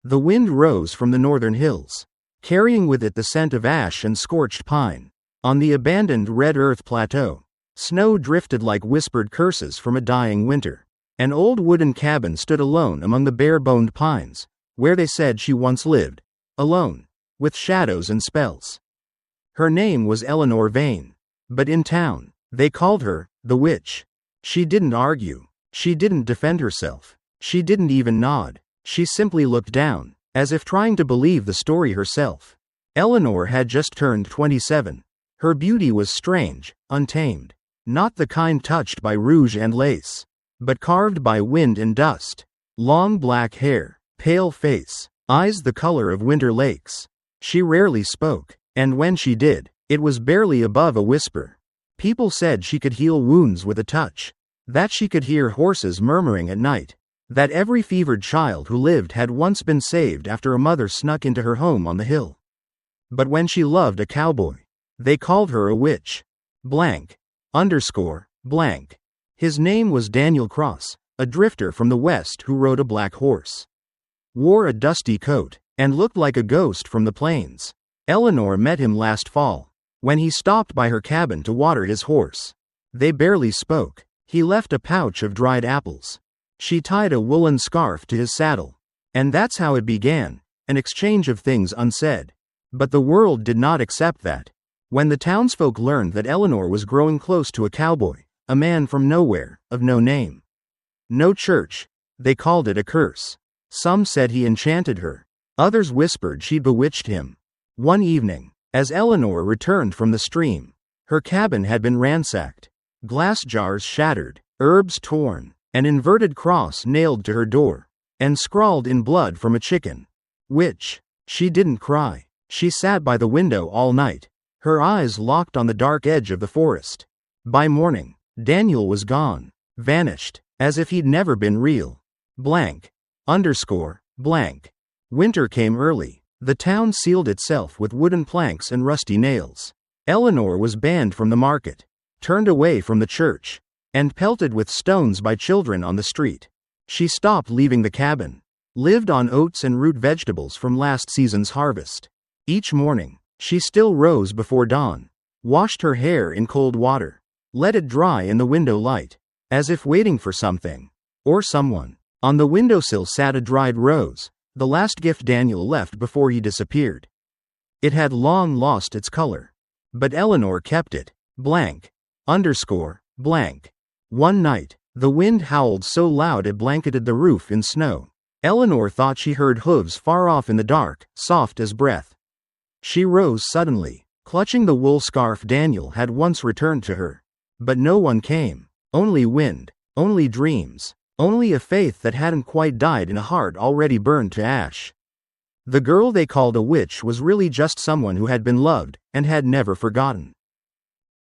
The wind rose from the northern hills, carrying with it the scent of ash and scorched pine. On the abandoned red earth plateau, snow drifted like whispered curses from a dying winter. An old wooden cabin stood alone among the bare-boned pines, where they said she once lived, alone, with shadows and spells. Her name was Eleanor Vane, but in town, they called her the witch. She didn't argue. She didn't defend herself. She didn't even nod. She simply looked down, as if trying to believe the story herself. Eleanor had just turned 27. Her beauty was strange, untamed. Not the kind touched by rouge and lace, but carved by wind and dust. Long black hair, pale face, eyes the color of winter lakes. She rarely spoke, and when she did, it was barely above a whisper. People said she could heal wounds with a touch, that she could hear horses murmuring at night, that every fevered child who lived had once been saved after a mother snuck into her home on the hill. But when she loved a cowboy, they called her a witch. __. His name was Daniel Cross, a drifter from the west who rode a black horse, wore a dusty coat, and looked like a ghost from the plains. Eleanor met him last fall, when he stopped by her cabin to water his horse. They barely spoke. He left a pouch of dried apples. She tied a woolen scarf to his saddle. And that's how it began, an exchange of things unsaid. But the world did not accept that. When the townsfolk learned that Eleanor was growing close to a cowboy, a man from nowhere, of no name, no church, they called it a curse. Some said he enchanted her. Others whispered she'd bewitched him. One evening, as Eleanor returned from the stream, her cabin had been ransacked. Glass jars shattered, herbs torn, an inverted cross nailed to her door, and scrawled in blood from a chicken. Witch. She didn't cry. She sat by the window all night, her eyes locked on the dark edge of the forest. By morning, Daniel was gone, vanished, as if he'd never been real. Winter came early. The town sealed itself with wooden planks and rusty nails. Eleanor was banned from the market, turned away from the church, and pelted with stones by children on the street. She stopped leaving the cabin, lived on oats and root vegetables from last season's harvest. Each morning, she still rose before dawn, washed her hair in cold water, let it dry in the window light, as if waiting for something, or someone. On the windowsill sat a dried rose, the last gift Daniel left before he disappeared. It had long lost its color, but Eleanor kept it. One night, the wind howled so loud it blanketed the roof in snow. Eleanor thought she heard hooves far off in the dark, soft as breath. She rose suddenly, clutching the wool scarf Daniel had once returned to her. But no one came. Only wind, only dreams, only a faith that hadn't quite died in a heart already burned to ash. The girl they called a witch was really just someone who had been loved, and had never forgotten.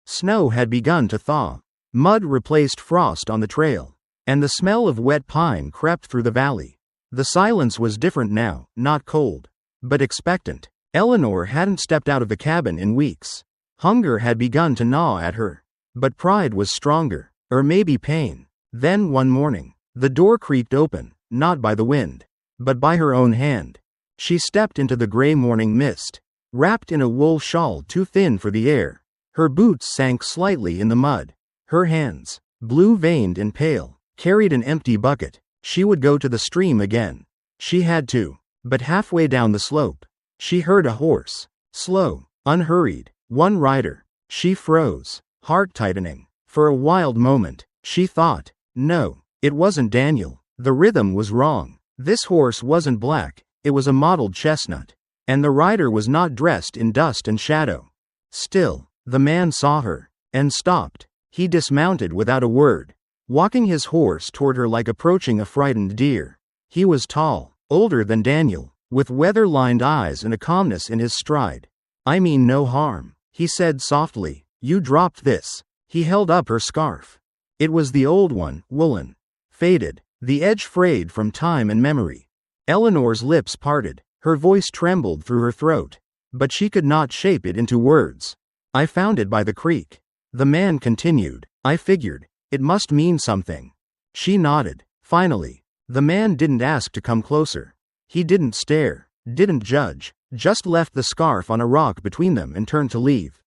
Snow had begun to thaw. Mud replaced frost on the trail, and the smell of wet pine crept through the valley. The silence was different now, not cold, but expectant. Eleanor hadn't stepped out of the cabin in weeks. Hunger had begun to gnaw at her, but pride was stronger, or maybe pain. Then one morning, the door creaked open, not by the wind, but by her own hand. She stepped into the gray morning mist, wrapped in a wool shawl too thin for the air. Her boots sank slightly in the mud. Her hands, blue-veined and pale, carried an empty bucket. She would go to the stream again. She had to. But halfway down the slope, she heard a horse. Slow, unhurried, one rider. She froze, heart tightening. For a wild moment, she thought, no, it wasn't Daniel. The rhythm was wrong. This horse wasn't black, it was a mottled chestnut. And the rider was not dressed in dust and shadow. Still, the man saw her, and stopped. He dismounted without a word, walking his horse toward her like approaching a frightened deer. He was tall, older than Daniel, with weather-lined eyes and a calmness in his stride. I mean no harm, he said softly. You dropped this. He held up her scarf. It was the old one, woolen, faded, the edge frayed from time and memory. Eleanor's lips parted, her voice trembled through her throat, but she could not shape it into words. I found it by the creek. The man continued. I figured, it must mean something. She nodded. Finally, the man didn't ask to come closer. He didn't stare, didn't judge, just left the scarf on a rock between them and turned to leave.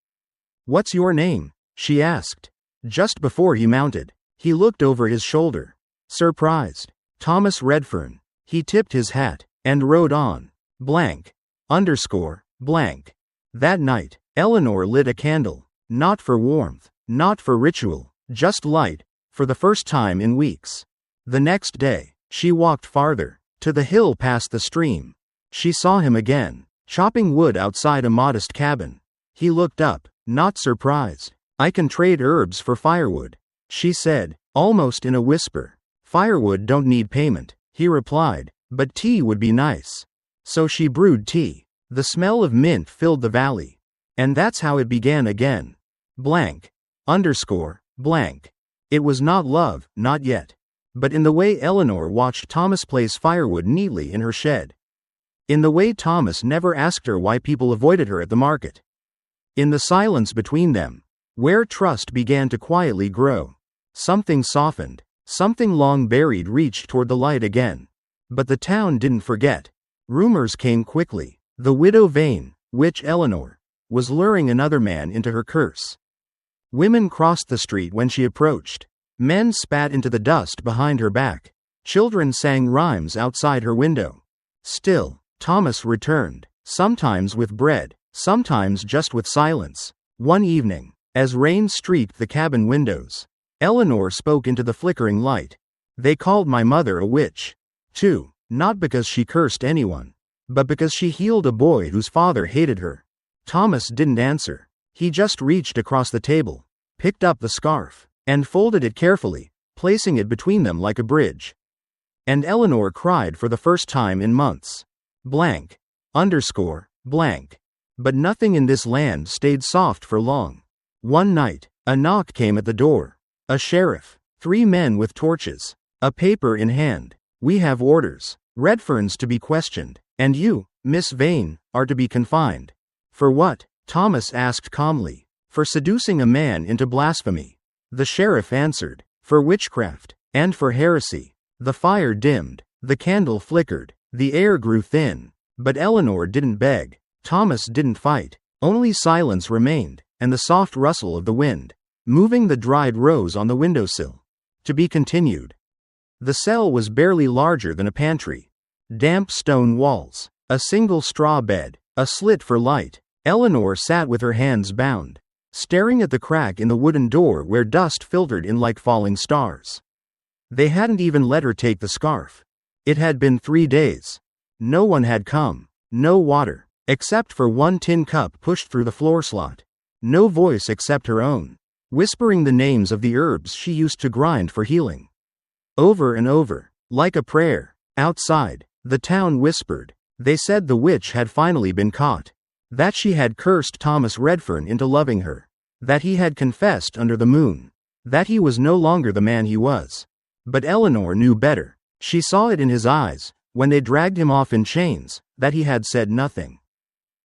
"What's your name?" she asked. Just before he mounted, he looked over his shoulder. Surprised. "Thomas Redfern." He tipped his hat and rode on. Blank. Underscore. Blank. That night, Eleanor lit a candle. Not for warmth, not for ritual, just light, for the first time in weeks. The next day, she walked farther, to the hill past the stream. She saw him again, chopping wood outside a modest cabin. He looked up, not surprised. "I can trade herbs for firewood," she said, almost in a whisper. "Firewood don't need payment," he replied, "but tea would be nice." So she brewed tea. The smell of mint filled the valley. And that's how it began again. Blank. Underscore. Blank. It was not love, not yet. But in the way Eleanor watched Thomas place firewood neatly in her shed. In the way Thomas never asked her why people avoided her at the market. In the silence between them, where trust began to quietly grow. Something softened, something long buried reached toward the light again. But the town didn't forget. Rumors came quickly. The widow Vane, witch Eleanor, was luring another man into her curse. Women crossed the street when she approached. Men spat into the dust behind her back. Children sang rhymes outside her window. Still, Thomas returned, sometimes with bread, sometimes just with silence. One evening, as rain streaked the cabin windows, Eleanor spoke into the flickering light. "They called my mother a witch, too, not because she cursed anyone, but because she healed a boy whose father hated her." Thomas didn't answer. He just reached across the table, picked up the scarf, and folded it carefully, placing it between them like a bridge. And Eleanor cried for the first time in months. Blank. Underscore. Blank. But nothing in this land stayed soft for long. One night, a knock came at the door. A sheriff. 3 men with torches. A paper in hand. "We have orders. Redfern's to be questioned. And you, Miss Vane, are to be confined." "For what?" Thomas asked calmly. "For seducing a man into blasphemy." The sheriff answered. "For witchcraft. And for heresy." The fire dimmed. The candle flickered. The air grew thin. But Eleanor didn't beg. Thomas didn't fight. Only silence remained, and the soft rustle of the wind, moving the dried rose on the windowsill. To be continued. The cell was barely larger than a pantry. Damp stone walls, a single straw bed, a slit for light. Eleanor sat with her hands bound, staring at the crack in the wooden door where dust filtered in like falling stars. They hadn't even let her take the scarf. It had been 3 days. No one had come. No water, except for one tin cup pushed through the floor slot. No voice except her own, whispering the names of the herbs she used to grind for healing. Over and over, like a prayer. Outside, the town whispered. They said the witch had finally been caught. That she had cursed Thomas Redfern into loving her. That he had confessed under the moon. That he was no longer the man he was. But Eleanor knew better. She saw it in his eyes, when they dragged him off in chains, that he had said nothing.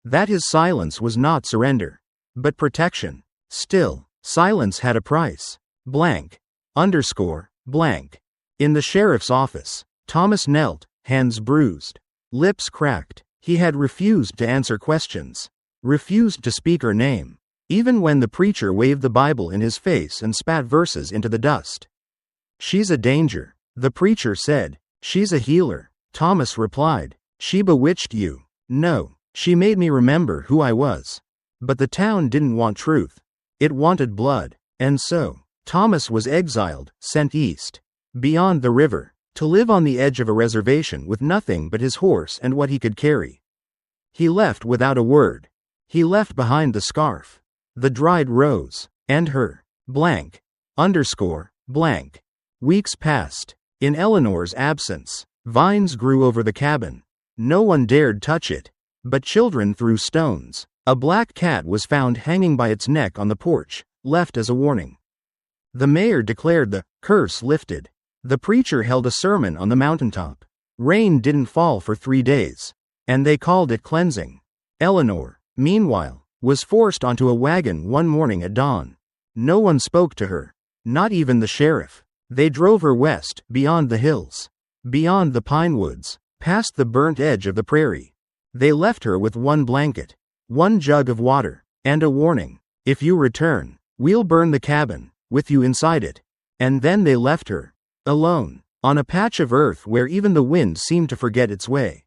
That his silence was not surrender, but protection. Still, silence had a price. Blank. Underscore. Blank. In the sheriff's office, Thomas knelt, hands bruised, lips cracked. He had refused to answer questions, refused to speak her name, even when the preacher waved the Bible in his face and spat verses into the dust. "She's a danger," the preacher said. "She's a healer," Thomas replied. "She bewitched you." "No, she made me remember who I was." But the town didn't want truth. It wanted blood. And so, Thomas was exiled, sent east, beyond the river, to live on the edge of a reservation with nothing but his horse and what he could carry. He left without a word. He left behind the scarf, the dried rose, and her. Blank. Underscore. Blank. Weeks passed. In Eleanor's absence, vines grew over the cabin. No one dared touch it, but children threw stones. A black cat was found hanging by its neck on the porch, left as a warning. The mayor declared the curse lifted. The preacher held a sermon on the mountaintop. Rain didn't fall for 3 days, and they called it cleansing. Eleanor, meanwhile, was forced onto a wagon one morning at dawn. No one spoke to her, not even the sheriff. They drove her west, beyond the hills, beyond the pine woods, past the burnt edge of the prairie. They left her with one blanket, one jug of water, and a warning. If you return, we'll burn the cabin, with you inside it. And then they left her, alone, on a patch of earth where even the wind seemed to forget its way.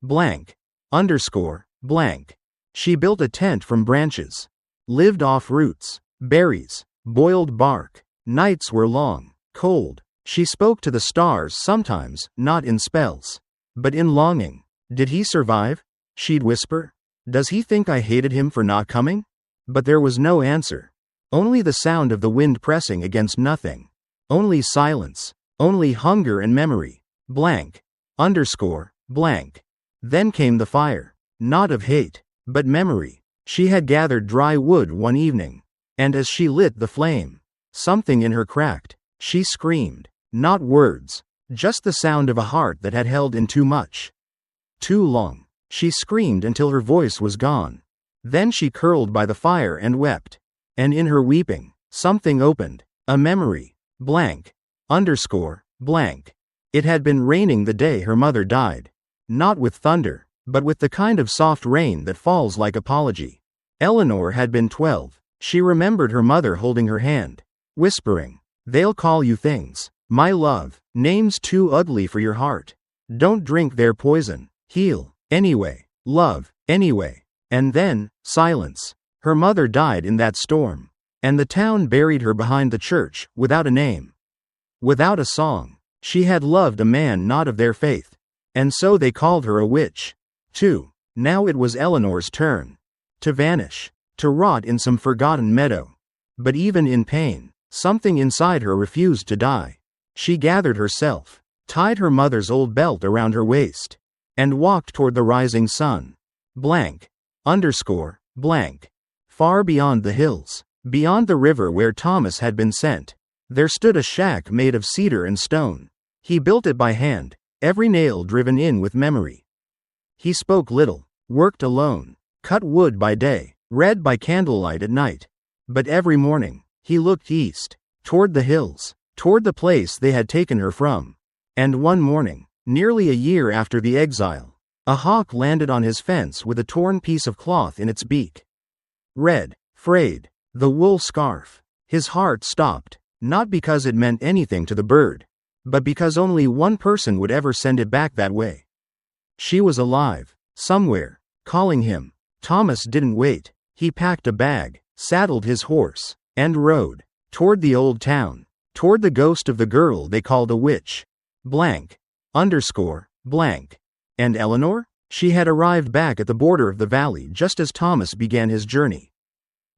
Blank. Underscore. Blank. She built a tent from branches. Lived off roots, berries, boiled bark. Nights were long, cold. She spoke to the stars sometimes, not in spells, but in longing. Did he survive? She'd whisper. Does he think I hated him for not coming? But there was no answer. Only the sound of the wind pressing against nothing. Only silence. Only hunger and memory. Blank. Underscore. Blank. Then came the fire. Not of hate, but memory. She had gathered dry wood one evening, and as she lit the flame, something in her cracked. She screamed. Not words, just the sound of a heart that had held in too much. Too long. She screamed until her voice was gone. Then she curled by the fire and wept. And in her weeping, something opened. A memory. Blank. Underscore. Blank. It had been raining the day her mother died. Not with thunder, but with the kind of soft rain that falls like apology. Eleanor had been 12. She remembered her mother holding her hand, whispering, "They'll call you things, my love, names too ugly for your heart. Don't drink their poison. Heal, anyway. Love, anyway." And then, silence. Her mother died in that storm. And the town buried her behind the church, without a name. Without a song. She had loved a man not of their faith. And so they called her a witch. Too. Now it was Eleanor's turn. To vanish. To rot in some forgotten meadow. But even in pain, something inside her refused to die. She gathered herself, tied her mother's old belt around her waist, and walked toward the rising sun. Blank. Underscore. Blank. Far beyond the hills, beyond the river where Thomas had been sent, there stood a shack made of cedar and stone. He built it by hand, every nail driven in with memory. He spoke little, worked alone, cut wood by day, read by candlelight at night. But every morning, he looked east, toward the hills, toward the place they had taken her from. And one morning, nearly a year after the exile, a hawk landed on his fence with a torn piece of cloth in its beak. Red, frayed, the wool scarf. His heart stopped, not because it meant anything to the bird, but because only one person would ever send it back that way. She was alive, somewhere, calling him. Thomas didn't wait. He packed a bag, saddled his horse, and rode toward the old town, toward the ghost of the girl they called a witch. Blank. Underscore. Blank. And Eleanor? She had arrived back at the border of the valley just as Thomas began his journey.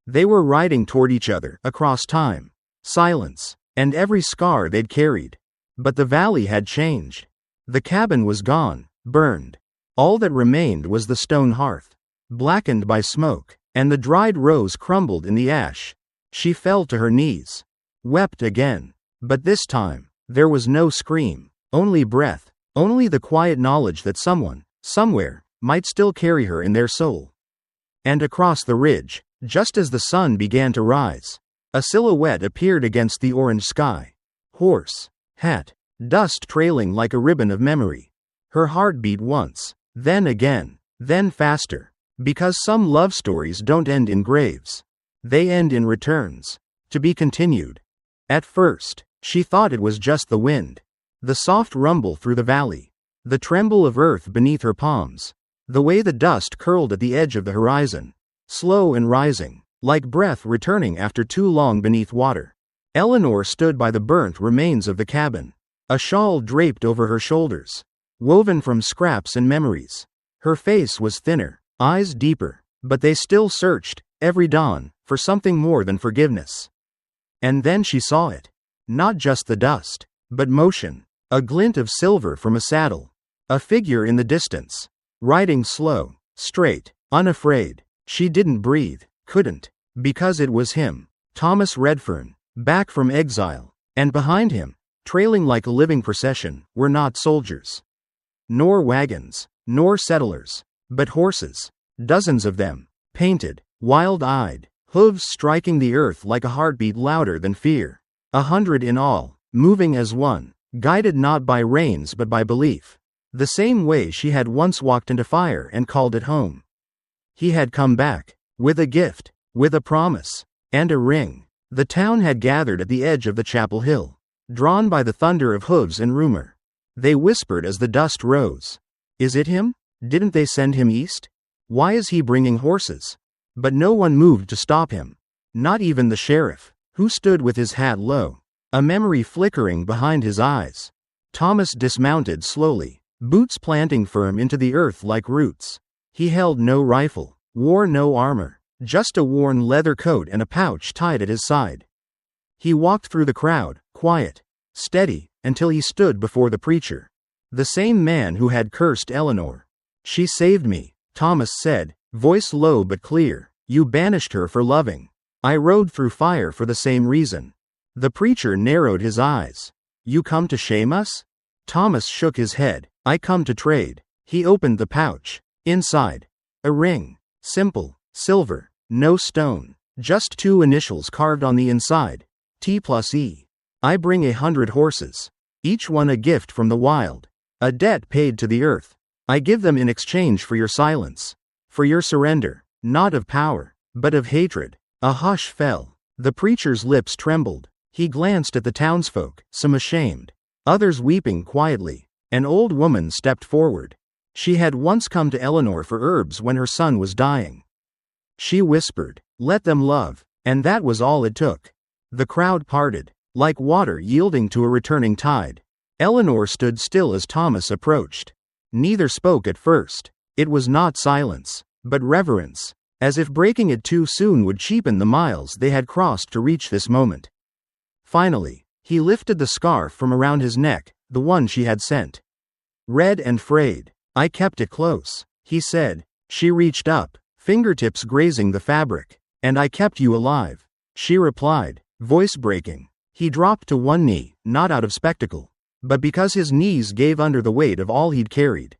They were riding toward each other, across time, silence, and every scar they'd carried. But the valley had changed. The cabin was gone, burned. All that remained was the stone hearth, blackened by smoke, and the dried rose crumbled in the ash. She fell to her knees, wept again. But this time, there was no scream, only breath, only the quiet knowledge that someone, somewhere, might still carry her in their soul. And across the ridge, just as the sun began to rise, a silhouette appeared against the orange sky. Horse, hat, dust trailing like a ribbon of memory. Her heart beat once, then again, then faster. Because some love stories don't end in graves. They end in returns. To be continued. At first, she thought it was just the wind. The soft rumble through the valley. The tremble of earth beneath her palms. The way the dust curled at the edge of the horizon. Slow and rising, like breath returning after too long beneath water. Eleanor stood by the burnt remains of the cabin. A shawl draped over her shoulders, woven from scraps and memories. Her face was thinner, eyes deeper, but they still searched, every dawn, for something more than forgiveness. And then she saw it. Not just the dust, but motion. A glint of silver from a saddle. A figure in the distance. Riding slow, straight, unafraid. She didn't breathe, couldn't, because it was him. Thomas Redfern, back from exile. And behind him, trailing like a living procession, were not soldiers. Nor wagons, nor settlers, but horses. Dozens of them, painted, wild-eyed, hooves striking the earth like a heartbeat louder than fear. 100 in all, moving as one, guided not by reins but by belief. The same way she had once walked into fire and called it home. He had come back, with a gift, with a promise, and a ring. The town had gathered at the edge of the chapel hill, drawn by the thunder of hooves and rumor. They whispered as the dust rose. Is it him? Didn't they send him east? Why is he bringing horses? But no one moved to stop him. Not even the sheriff, who stood with his hat low, a memory flickering behind his eyes. Thomas dismounted slowly, boots planting firm into the earth like roots. He held no rifle, wore no armor, just a worn leather coat and a pouch tied at his side. He walked through the crowd, quiet, steady, until he stood before the preacher. The same man who had cursed Eleanor. She saved me, Thomas said, voice low but clear. You banished her for loving. I rode through fire for the same reason. The preacher narrowed his eyes. You come to shame us? Thomas shook his head. I come to trade. He opened the pouch. Inside, a ring. Simple, silver, no stone. Just 2 initials carved on the inside. T+E. I bring 100 horses. Each one a gift from the wild. A debt paid to the earth. I give them in exchange for your silence. For your surrender. Not of power, but of hatred. A hush fell. The preacher's lips trembled. He glanced at the townsfolk, some ashamed, others weeping quietly. An old woman stepped forward. She had once come to Eleanor for herbs when her son was dying. She whispered, let them love, and that was all it took. The crowd parted, like water yielding to a returning tide. Eleanor stood still as Thomas approached. Neither spoke at first. It was not silence, but reverence, as if breaking it too soon would cheapen the miles they had crossed to reach this moment. Finally, he lifted the scarf from around his neck, the one she had sent. Red and frayed. I kept it close, he said. She reached up, fingertips grazing the fabric. And I kept you alive, she replied, voice breaking. He dropped to one knee, not out of spectacle, but because his knees gave under the weight of all he'd carried.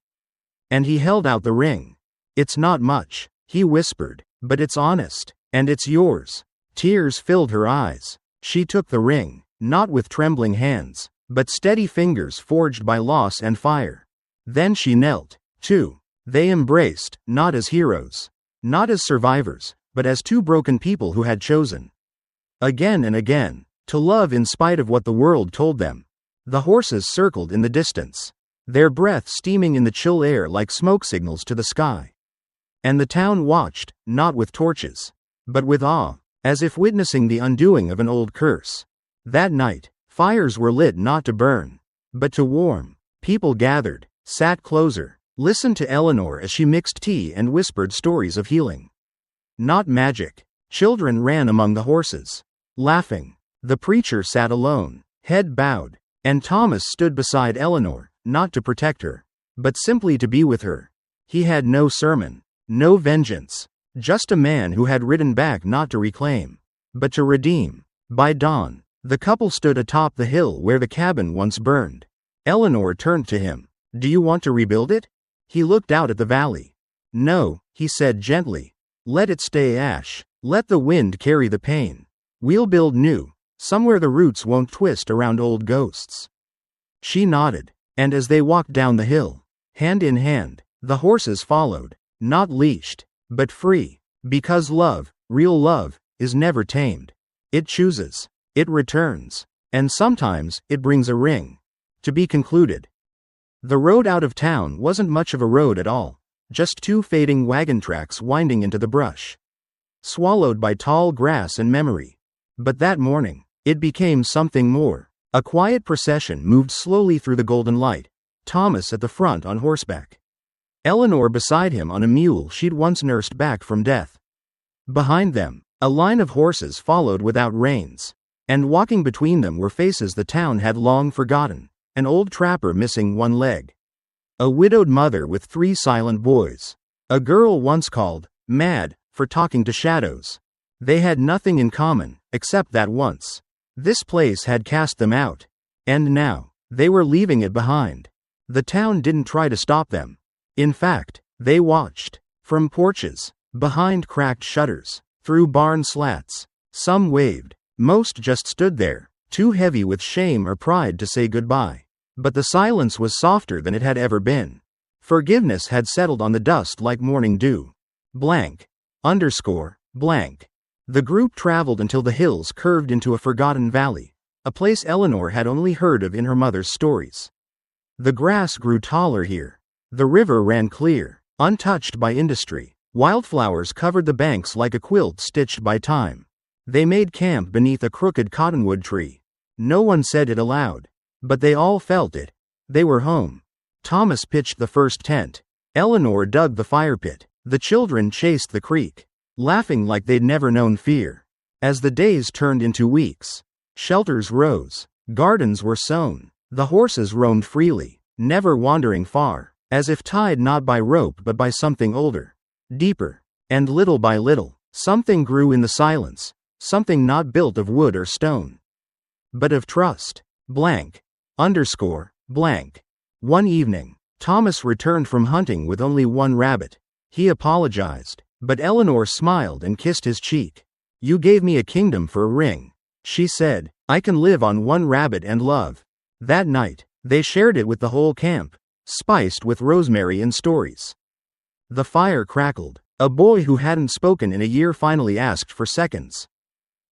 And he held out the ring. It's not much, he whispered, but it's honest, and it's yours. Tears filled her eyes. She took the ring, not with trembling hands, but steady fingers forged by loss and fire. Then she knelt, too. They embraced, not as heroes, not as survivors, but as 2 broken people who had chosen, again and again, to love in spite of what the world told them. The horses circled in the distance, their breath steaming in the chill air like smoke signals to the sky. And the town watched, not with torches, but with awe, as if witnessing the undoing of an old curse. That night, fires were lit not to burn, but to warm. People gathered, sat closer, listened to Eleanor as she mixed tea and whispered stories of healing. Not magic. Children ran among the horses, laughing. The preacher sat alone, head bowed, and Thomas stood beside Eleanor, not to protect her, but simply to be with her. He had no sermon, no vengeance, just a man who had ridden back not to reclaim, but to redeem. By dawn, the couple stood atop the hill where the cabin once burned. Eleanor turned to him. Do you want to rebuild it? He looked out at the valley. No, he said gently. Let it stay ash. Let the wind carry the pain. We'll build new, somewhere the roots won't twist around old ghosts. She nodded, and as they walked down the hill, hand in hand, the horses followed, not leashed, but free, because love, real love, is never tamed. It chooses, it returns, and sometimes it brings a ring. To be concluded. The road out of town wasn't much of a road at all, just 2 fading wagon tracks winding into the brush, swallowed by tall grass and memory. But that morning, it became something more. A quiet procession moved slowly through the golden light, Thomas at the front on horseback, Eleanor beside him on a mule she'd once nursed back from death. Behind them, a line of horses followed without reins, and walking between them were faces the town had long forgotten, an old trapper missing one leg, a widowed mother with 3 silent boys, a girl once called mad for talking to shadows. They had nothing in common, except that once this place had cast them out, and now they were leaving it behind. The town didn't try to stop them. In fact, they watched, from porches, behind cracked shutters, through barn slats. Some waved, most just stood there, too heavy with shame or pride to say goodbye. But the silence was softer than it had ever been. Forgiveness had settled on the dust like morning dew. Blank. Underscore. Blank. The group traveled until the hills curved into a forgotten valley, a place Eleanor had only heard of in her mother's stories. The grass grew taller here. The river ran clear, untouched by industry. Wildflowers covered the banks like a quilt stitched by time. They made camp beneath a crooked cottonwood tree. No one said it aloud, but they all felt it. They were home. Thomas pitched the first tent. Eleanor dug the fire pit. The children chased the creek, laughing like they'd never known fear. As the days turned into weeks, shelters rose, gardens were sown, the horses roamed freely, never wandering far, as if tied not by rope but by something older, deeper. And little by little, something grew in the silence, something not built of wood or stone, but of trust. Blank. Underscore. Blank. One evening, Thomas returned from hunting with only one rabbit. He apologized, but Eleanor smiled and kissed his cheek. "You gave me a kingdom for a ring," she said. "I can live on one rabbit and love." That night, they shared it with the whole camp, spiced with rosemary and stories. The fire crackled. A boy who hadn't spoken in a year finally asked for seconds.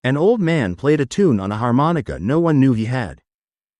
An old man played a tune on a harmonica no one knew he had.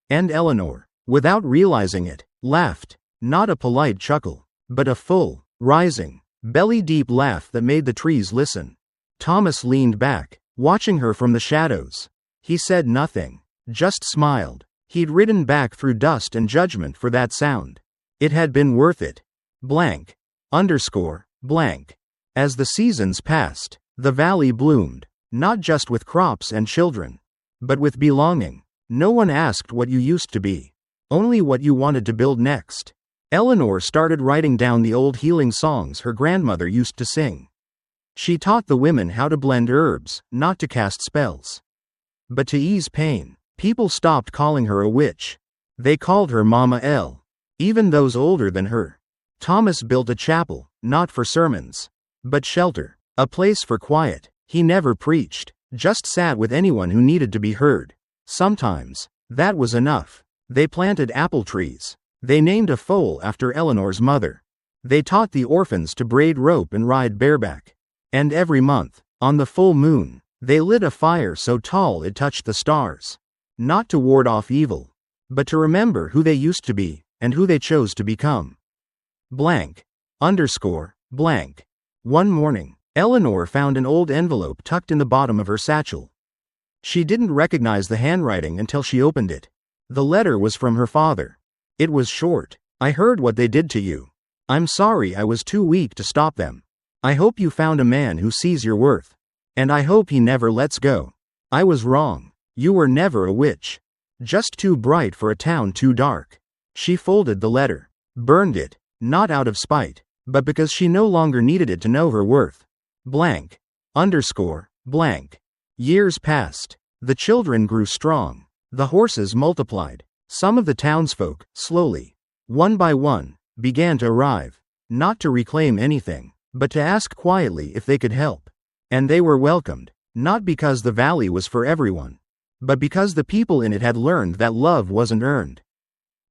And Eleanor, without realizing it, laughed, not a polite chuckle, but a full, rising, belly-deep laugh that made the trees listen. Thomas leaned back, watching her from the shadows. He said nothing, just smiled. He'd ridden back through dust and judgment for that sound. It had been worth it. Blank. Underscore. Blank. As the seasons passed, the valley bloomed, not just with crops and children, but with belonging. No one asked what you used to be, only what you wanted to build next. Eleanor started writing down the old healing songs her grandmother used to sing. She taught the women how to blend herbs, not to cast spells, but to ease pain. People stopped calling her a witch. They called her Mama El, even those older than her. Thomas built a chapel, not for sermons, but shelter, a place for quiet. He never preached, just sat with anyone who needed to be heard. Sometimes, that was enough. They planted apple trees. They named a foal after Eleanor's mother. They taught the orphans to braid rope and ride bareback. And every month, on the full moon, they lit a fire so tall it touched the stars. Not to ward off evil, but to remember who they used to be, and who they chose to become. Blank. Underscore. Blank. One morning, Eleanor found an old envelope tucked in the bottom of her satchel. She didn't recognize the handwriting until she opened it. The letter was from her father. It was short. "I heard what they did to you. I'm sorry I was too weak to stop them. I hope you found a man who sees your worth. And I hope he never lets go. I was wrong. You were never a witch. Just too bright for a town too dark." She folded the letter, burned it, not out of spite, but because she no longer needed it to know her worth. Blank. Underscore. Blank. Years passed. The children grew strong. The horses multiplied. Some of the townsfolk, slowly, one by one, began to arrive, not to reclaim anything, but to ask quietly if they could help. And they were welcomed, not because the valley was for everyone, but because the people in it had learned that love wasn't earned.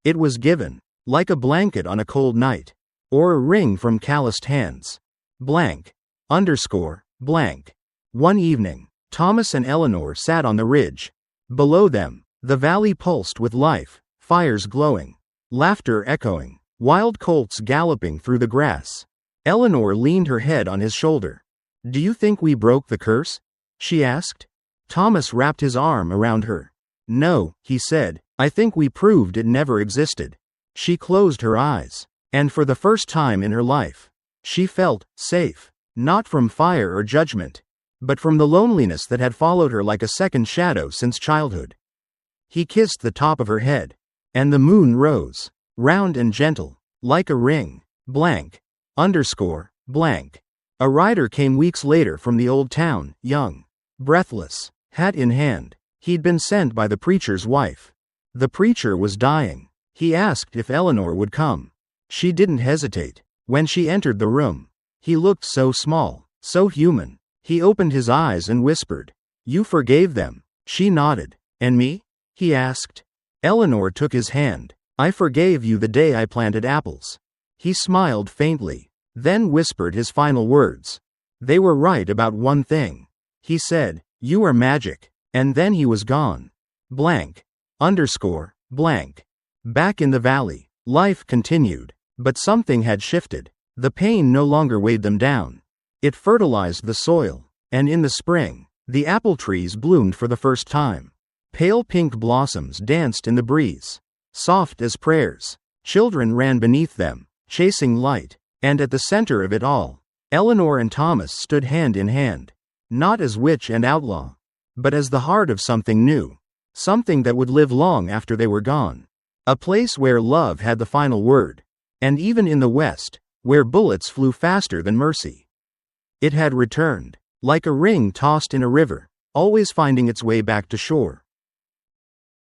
It was given, like a blanket on a cold night, or a ring from calloused hands. Blank. Underscore. Blank. One evening, Thomas and Eleanor sat on the ridge. Below them, the valley pulsed with life, fires glowing, laughter echoing, wild colts galloping through the grass. Eleanor leaned her head on his shoulder. "Do you think we broke the curse?" she asked. Thomas wrapped his arm around her. "No," he said, "I think we proved it never existed." She closed her eyes, and for the first time in her life, she felt safe, not from fire or judgment, but from the loneliness that had followed her like a second shadow since childhood. He kissed the top of her head, and the moon rose, round and gentle, like a ring. Blank. Underscore. Blank. A rider came weeks later from the old town, young, breathless, hat in hand. He'd been sent by the preacher's wife. The preacher was dying. He asked if Eleanor would come. She didn't hesitate. When she entered the room, he looked so small, so human. He opened his eyes and whispered, "You forgave them." She nodded. "And me?" he asked. Eleanor took his hand. I forgave you the day I planted apples. He smiled faintly, then whispered his final words. They were right about one thing. He said, you are magic. And then he was gone. Blank. Blank. Back in the valley, life continued. But something had shifted. The pain no longer weighed them down. It fertilized the soil. And in the spring, the apple trees bloomed for the first time. Pale pink blossoms danced in the breeze. Soft as prayers. Children ran beneath them, chasing light. And at the center of it all, Eleanor and Thomas stood hand in hand. Not as witch and outlaw, but as the heart of something new. Something that would live long after they were gone. A place where love had the final word. And even in the West, where bullets flew faster than mercy. It had returned, like a ring tossed in a river, always finding its way back to shore.